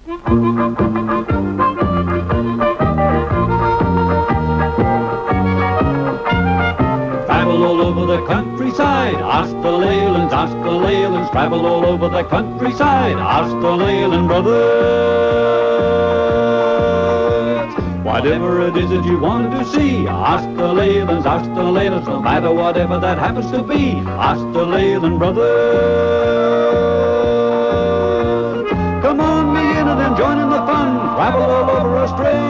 Travel all over the countryside, ask the Leylands, ask the Leylands. Travel all over the countryside, ask the Leyland brothers. Whatever it is that you want to see, ask the Leylands, ask the Leylands. No matter whatever that happens to be, ask the Leyland brothers. Come on, me in and then join in the fun. Travel all over Australia.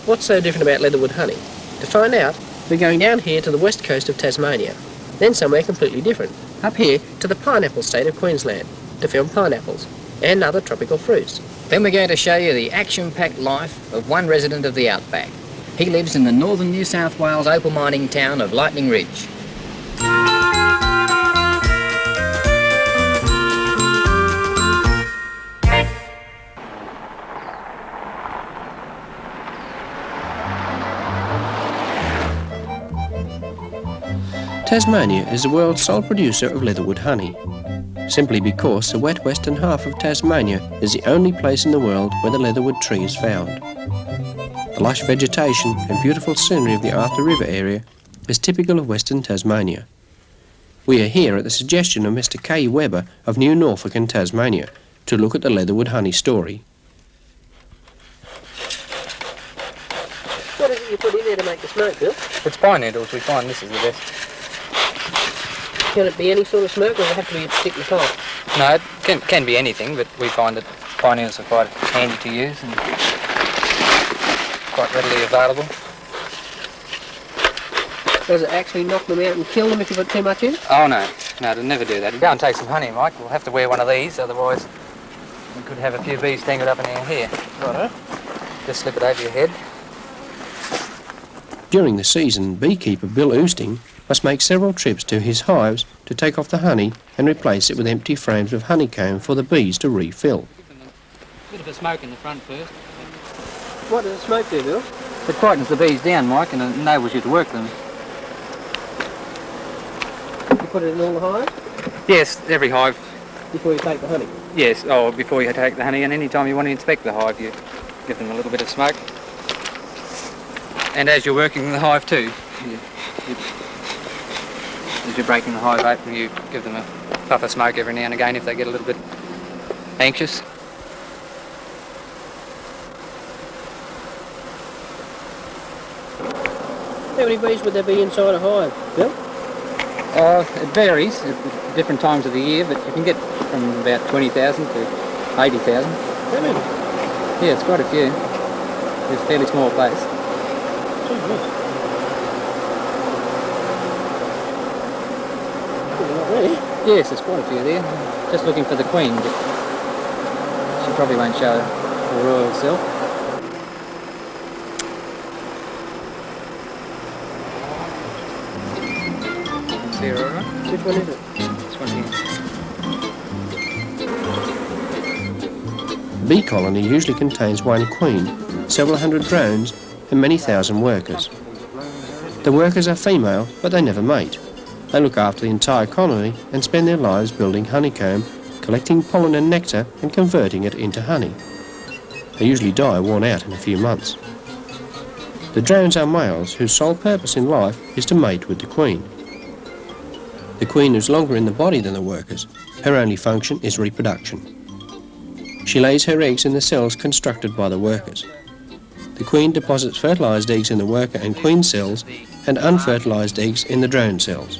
What's so different about Leatherwood honey? To find out, we're going down here to the west coast of Tasmania, then somewhere completely different, up here to the pineapple state of Queensland, to film pineapples and other tropical fruits. Then we're going to show you the action-packed life of one resident of the outback. He lives in the northern New South Wales opal mining town of Lightning Ridge. Tasmania is the world's sole producer of Leatherwood honey, simply because the wet western half of Tasmania is the only place in the world where the leatherwood tree is found. The lush vegetation and beautiful scenery of the Arthur River area is typical of Western Tasmania. We are here at the suggestion of Mr. K. Webber of New Norfolk in Tasmania to look at the Leatherwood honey story. What is it you put in there to make the smoke, Bill? It's pine needles. We find this is the best. Can it be any sort of smoke, or does it have to be a particular type? No, it can be anything, but we find that pine needles are quite handy to use and quite readily available. Does it actually knock them out and kill them if you put too much in? Oh no, it'll never do that. Go and take some honey, Mike. We'll have to wear one of these, otherwise we could have a few bees tangled up in our hair. Righto. Just slip it over your head. During the season, beekeeper Bill Oosting must make several trips to his hives to take off the honey and replace it with empty frames of honeycomb for the bees to refill. A bit of a smoke in the front first. What does the smoke do, Bill? It quietens the bees down, Mike, and it enables you to work them. You put it in all the hives? Yes, every hive. Before you take the honey? Yes, before you take the honey, and any time you want to inspect the hive, you give them a little bit of smoke. And as you're working the hive too, as you're breaking the hive open, you give them a puff of smoke every now and again if they get a little bit anxious. How many bees would there be inside a hive, Bill? It varies at different times of the year, but you can get from about 20,000 to 80,000. How many? Yeah, it's quite a few. It's a fairly small place. Yes, there's quite a few there. Just looking for the queen, but she probably won't show the royal self. See her all right? Which one is it? This one here. A bee colony usually contains one queen, several hundred drones and many thousand workers. The workers are female, but they never mate. They look after the entire colony and spend their lives building honeycomb, collecting pollen and nectar and converting it into honey. They usually die worn out in a few months. The drones are males whose sole purpose in life is to mate with the queen. The queen is longer in the body than the workers. Her only function is reproduction. She lays her eggs in the cells constructed by the workers. The queen deposits fertilised eggs in the worker and queen cells and unfertilised eggs in the drone cells.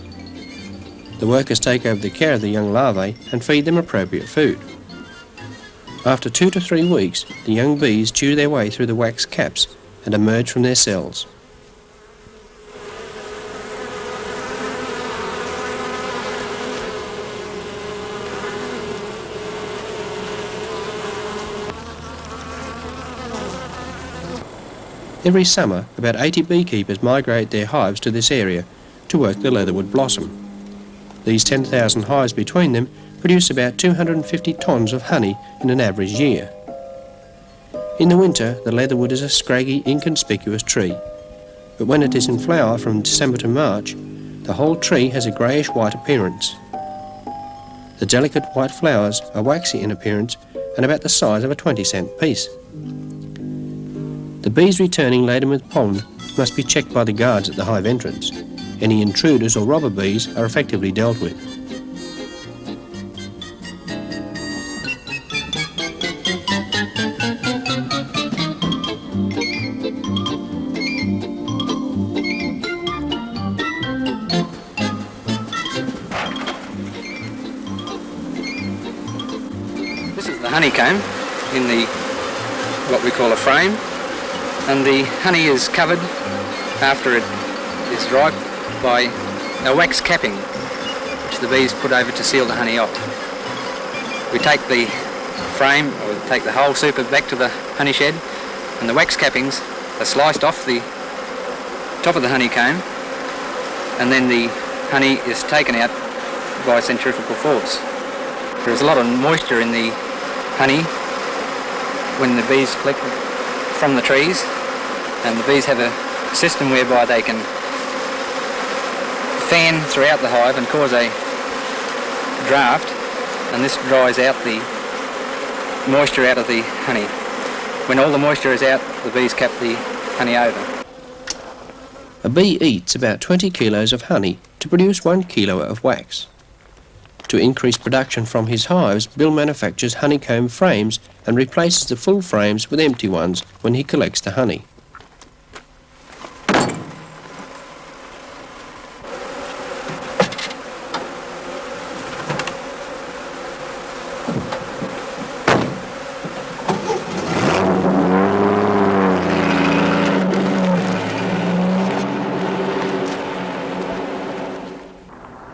The workers take over the care of the young larvae and feed them appropriate food. After 2 to 3 weeks, the young bees chew their way through the wax caps and emerge from their cells. Every summer, about 80 beekeepers migrate their hives to this area to work the leatherwood blossom. These 10,000 hives between them produce about 250 tonnes of honey in an average year. In the winter, the leatherwood is a scraggy, inconspicuous tree. but when it is in flower from December to March, the whole tree has a greyish-white appearance. The delicate white flowers are waxy in appearance and about the size of a 20-cent piece. The bees returning laden with pollen must be checked by the guards at the hive entrance. Any intruders or robber bees are effectively dealt with. This is the honeycomb in the what we call a frame, and the honey is covered after it is ripe by a wax capping which the bees put over to seal the honey off. We take the frame, or take the whole super back to the honey shed, and the wax cappings are sliced off the top of the honeycomb, and then the honey is taken out by centrifugal force. There's a lot of moisture in the honey when the bees collect it from the trees, and the bees have a system whereby they can fan throughout the hive and cause a draft, and this dries out the moisture out of the honey. When all the moisture is out, the bees cap the honey over. A bee eats about 20 kilos of honey to produce 1 kilo of wax. To increase production from his hives, Bill manufactures honeycomb frames and replaces the full frames with empty ones when he collects the honey.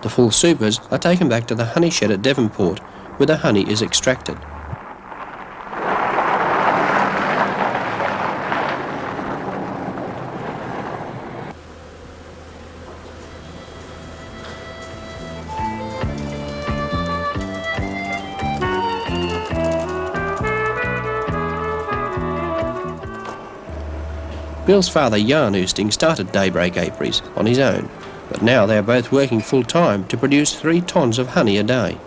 The full supers are taken back to the honey shed at Devonport, where the honey is extracted. Bill's father, Jan Oosting, started Daybreak Apiaries on his own, but now they are both working full-time to produce 3 tons of honey a day.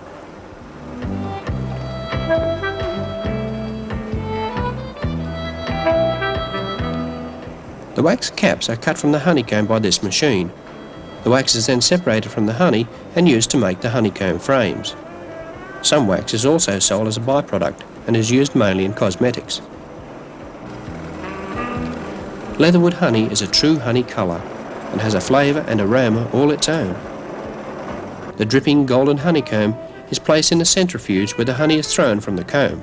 The wax caps are cut from the honeycomb by this machine. The wax is then separated from the honey and used to make the honeycomb frames. Some wax is also sold as a byproduct and is used mainly in cosmetics. Leatherwood honey is a true honey colour and has a flavour and aroma all its own. The dripping golden honeycomb is placed in a centrifuge where the honey is thrown from the comb.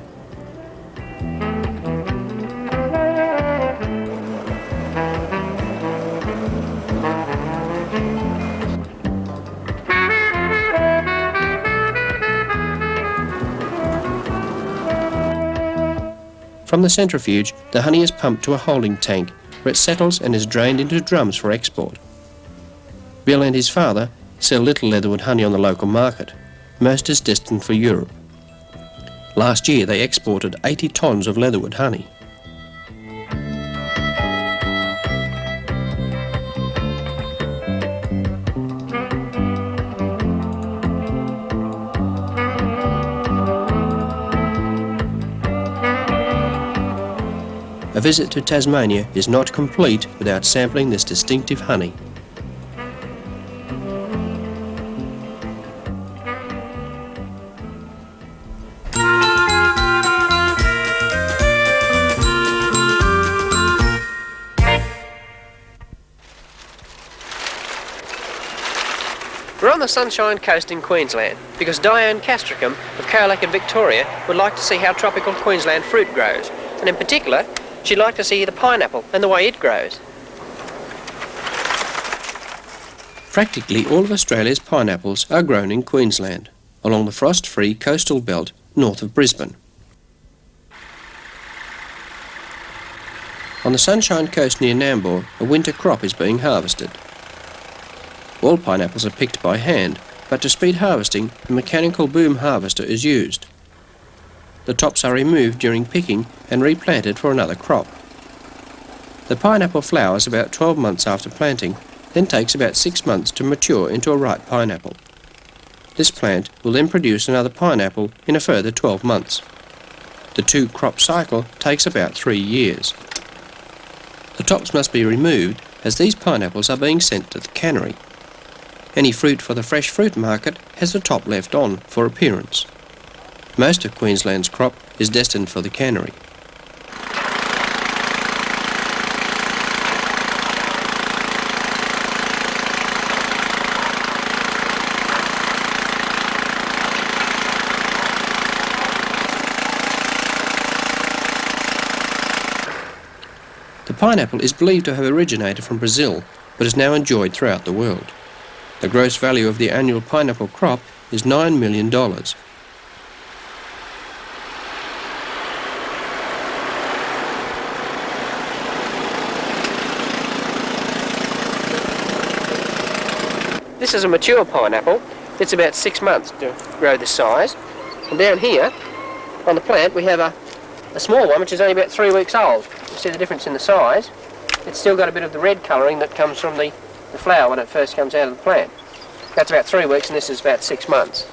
From the centrifuge, the honey is pumped to a holding tank where it settles and is drained into drums for export. Bill and his father sell little Leatherwood honey on the local market. Most is destined for Europe. Last year they exported 80 tons of Leatherwood honey. A visit to Tasmania is not complete without sampling this distinctive honey. We're on the Sunshine Coast in Queensland because Diane Castricum of Colac in Victoria would like to see how tropical Queensland fruit grows, and in particular she'd like to see the pineapple and the way it grows. Practically all of Australia's pineapples are grown in Queensland, along the frost-free coastal belt north of Brisbane. On the Sunshine Coast near Nambour, a winter crop is being harvested. All pineapples are picked by hand, but to speed harvesting, a mechanical boom harvester is used. The tops are removed during picking and replanted for another crop. The pineapple flowers about 12 months after planting, then takes about 6 months to mature into a ripe pineapple. This plant will then produce another pineapple in a further 12 months. The 2-crop cycle takes about 3 years. The tops must be removed as these pineapples are being sent to the cannery. Any fruit for the fresh fruit market has the top left on for appearance. Most of Queensland's crop is destined for the cannery. The pineapple is believed to have originated from Brazil, but is now enjoyed throughout the world. The gross value of the annual pineapple crop is $9 million. This is a mature pineapple. It's about 6 months to grow this size. And down here, on the plant, we have a small one which is only about 3 weeks old. You see the difference in the size. It's still got a bit of the red colouring that comes from the flower when it first comes out of the plant. That's about 3 weeks and this is about 6 months.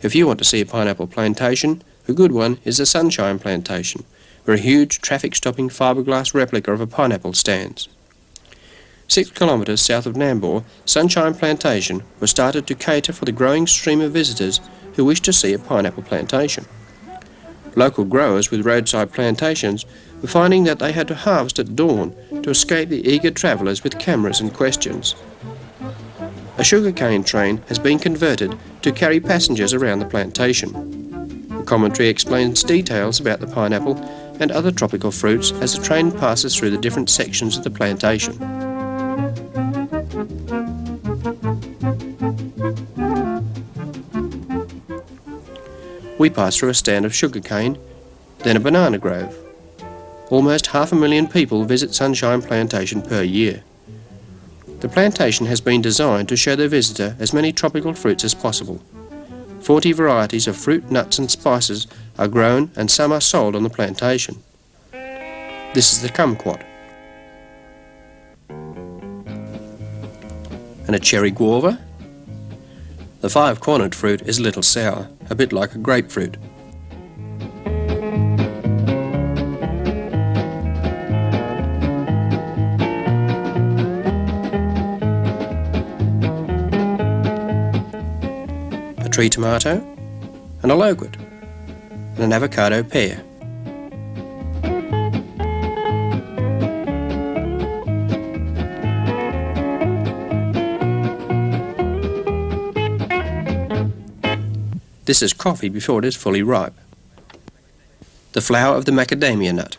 If you want to see a pineapple plantation, a good one is the Sunshine Plantation, where a huge traffic-stopping fiberglass replica of a pineapple stands. 6 kilometres south of Nambour, Sunshine Plantation was started to cater for the growing stream of visitors who wish to see a pineapple plantation. Local growers with roadside plantations were finding that they had to harvest at dawn to escape the eager travellers with cameras and questions. A sugarcane train has been converted to carry passengers around the plantation. The commentary explains details about the pineapple and other tropical fruits as the train passes through the different sections of the plantation. We pass through a stand of sugarcane, then a banana grove. Almost 500,000 people visit Sunshine Plantation per year. The plantation has been designed to show the visitor as many tropical fruits as possible. 40 varieties of fruit, nuts and spices are grown and some are sold on the plantation. This is the kumquat. And a cherry guava. The 5-cornered fruit is a little sour, a bit like a grapefruit. A tree tomato, and a loquat, and an avocado pear. This is coffee before it is fully ripe. The flower of the macadamia nut.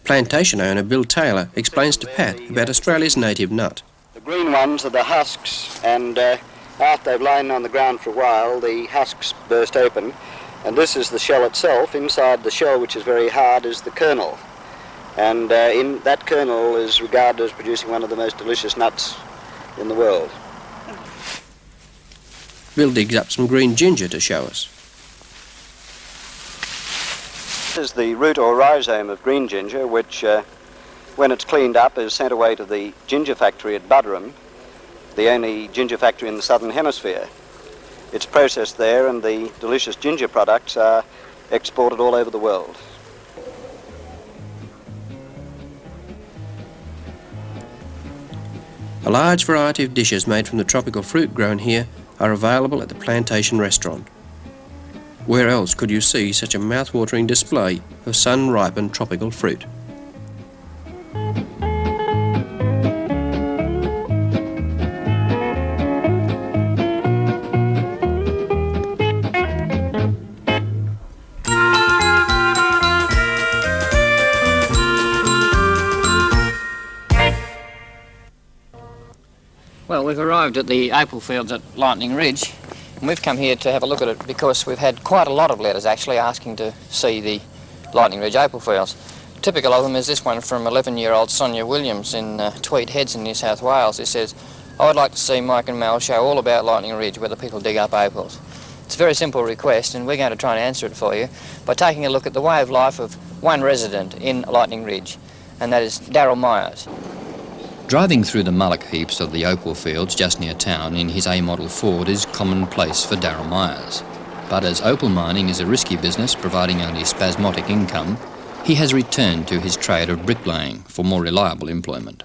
Plantation owner Bill Taylor explains to Pat about Australia's native nut. The green ones are the husks, and after they've lain on the ground for a while, the husks burst open, and this is the shell itself. Inside the shell, which is very hard, is the kernel, and in that kernel is regarded as producing one of the most delicious nuts in the world. Bill digs up some green ginger to show us. This is the root or rhizome of green ginger, which, when it's cleaned up, is sent away to the ginger factory at Buderim, the only ginger factory in the southern hemisphere. It's processed there and the delicious ginger products are exported all over the world. A large variety of dishes made from the tropical fruit grown here are available at the plantation restaurant. Where else could you see such a mouth-watering display of sun-ripened tropical fruit? Well, we've arrived at the opal fields at Lightning Ridge, and we've come here to have a look at it because we've had quite a lot of letters actually asking to see the Lightning Ridge opal fields. Typical of them is this one from 11-year-old Sonia Williams in Tweed Heads in New South Wales. It says, "I would like to see Mike and Mel show all about Lightning Ridge where the people dig up opals." It's a very simple request, and we're going to try and answer it for you by taking a look at the way of life of one resident in Lightning Ridge, and that is Daryl Myers. Driving through the mullock heaps of the opal fields just near town in his A-model Ford is commonplace for Daryl Myers. But as opal mining is a risky business providing only spasmodic income, he has returned to his trade of bricklaying for more reliable employment.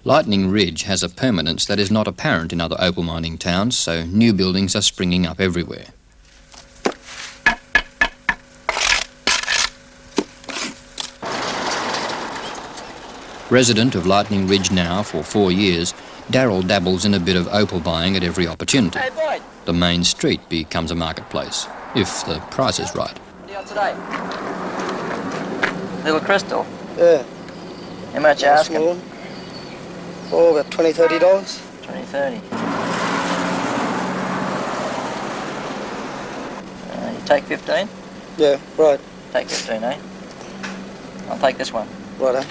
Lightning Ridge has a permanence that is not apparent in other opal mining towns, so new buildings are springing up everywhere. Resident of Lightning Ridge now for 4 years, Daryl dabbles in a bit of opal buying at every opportunity. Hey, boy. The main street becomes a marketplace, if the price is right. Deal today. Little crystal. Yeah. How much you asking? Small. Oh, about $20, $30. 20, 30. You take 15? Yeah, right. Take 15, eh? I'll take this one. Righto.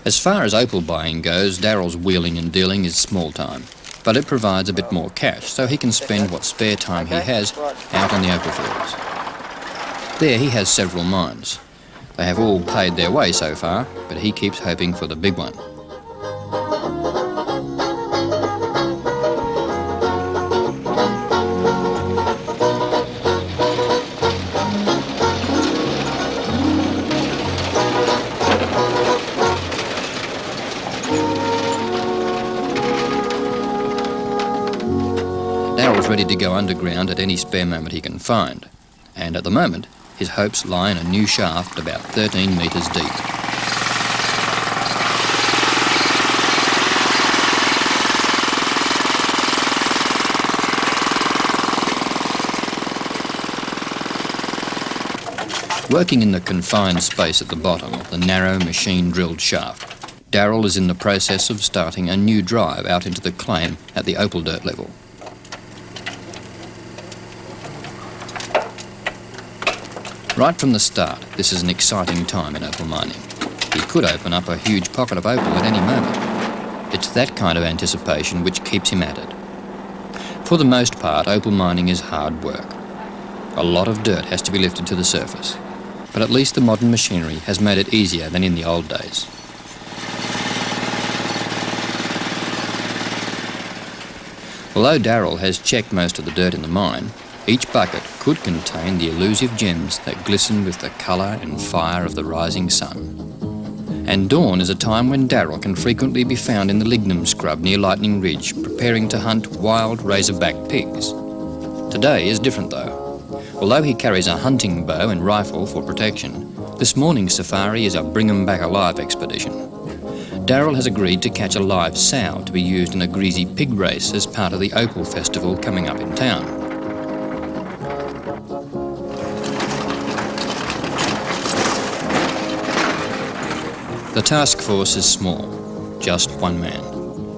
As far as opal buying goes, Daryl's wheeling and dealing is small time, but it provides a bit more cash so he can spend what spare time he has out on the opal fields. There he has several mines. They have all paid their way so far, but he keeps hoping for the big one. Daryl's ready to go underground at any spare moment he can find, and at the moment his hopes lie in a new shaft about 13 metres deep. Working in the confined space at the bottom of the narrow machine-drilled shaft, Daryl is in the process of starting a new drive out into the claim at the opal dirt level. Right from the start, this is an exciting time in opal mining. He could open up a huge pocket of opal at any moment. It's that kind of anticipation which keeps him at it. For the most part, opal mining is hard work. A lot of dirt has to be lifted to the surface, but at least the modern machinery has made it easier than in the old days. Although Daryl has checked most of the dirt in the mine, each bucket could contain the elusive gems that glisten with the colour and fire of the rising sun. And dawn is a time when Daryl can frequently be found in the lignum scrub near Lightning Ridge, preparing to hunt wild razorback pigs. Today is different though. Although he carries a hunting bow and rifle for protection, this morning's safari is a bring 'em back alive expedition. Daryl has agreed to catch a live sow to be used in a greasy pig race as part of the Opal Festival coming up in town. The task force is small, just one man,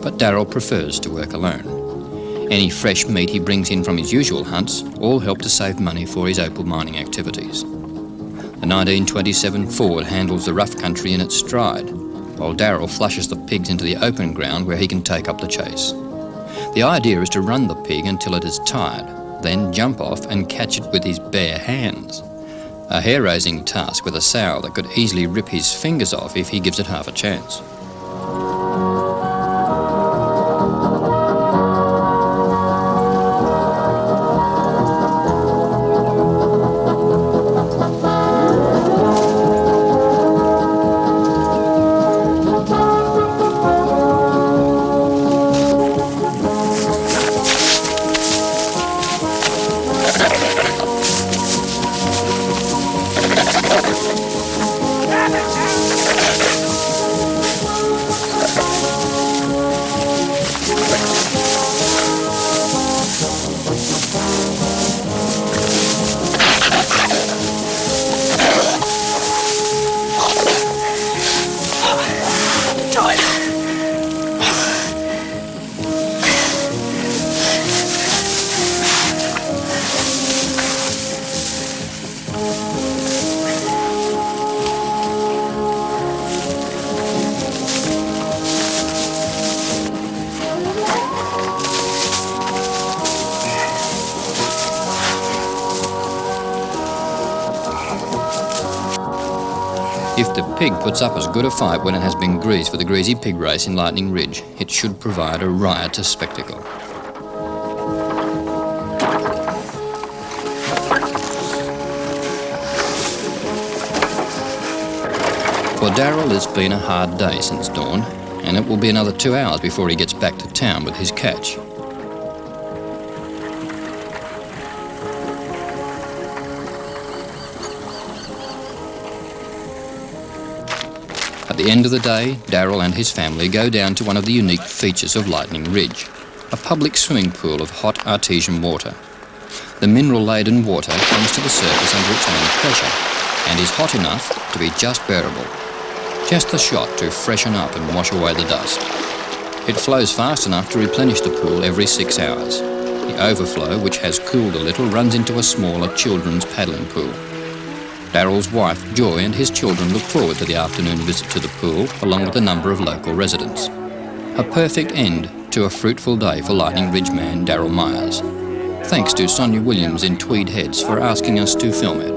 but Daryl prefers to work alone. Any fresh meat he brings in from his usual hunts all help to save money for his opal mining activities. The 1927 Ford handles the rough country in its stride, while Daryl flushes the pigs into the open ground where he can take up the chase. The idea is to run the pig until it is tired, then jump off and catch it with his bare hands. A hair-raising task with a sow that could easily rip his fingers off if he gives it half a chance. pig puts up as good a fight when it has been greased for the greasy pig race in Lightning Ridge. It should provide a riotous spectacle. For Daryl, it's been a hard day since dawn, and it will be another 2 hours before he gets back to town with his catch. At the end of the day, Daryl and his family go down to one of the unique features of Lightning Ridge, a public swimming pool of hot artesian water. The mineral-laden water comes to the surface under its own pressure and is hot enough to be just bearable. Just the shot to freshen up and wash away the dust. It flows fast enough to replenish the pool every 6 hours. The overflow, which has cooled a little, runs into a smaller children's paddling pool. Daryl's wife, Joy, and his children look forward to the afternoon visit to the pool, along with a number of local residents. A perfect end to a fruitful day for Lightning Ridge man Daryl Myers. Thanks to Sonia Williams in Tweed Heads for asking us to film it.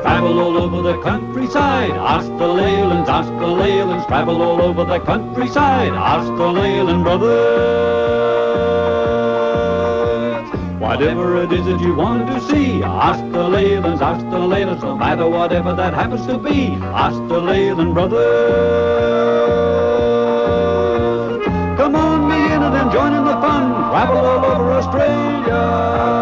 Travel all over the countryside, ask the Leylands, ask the Leylands. Travel all over the countryside, ask the Leyland brothers. Whatever it is that you want to see, ask the Leylands, ask the Leylands. No matter whatever that happens to be, ask the Leyland brothers. Come on, me in and then join in the fun. Travel all over Australia.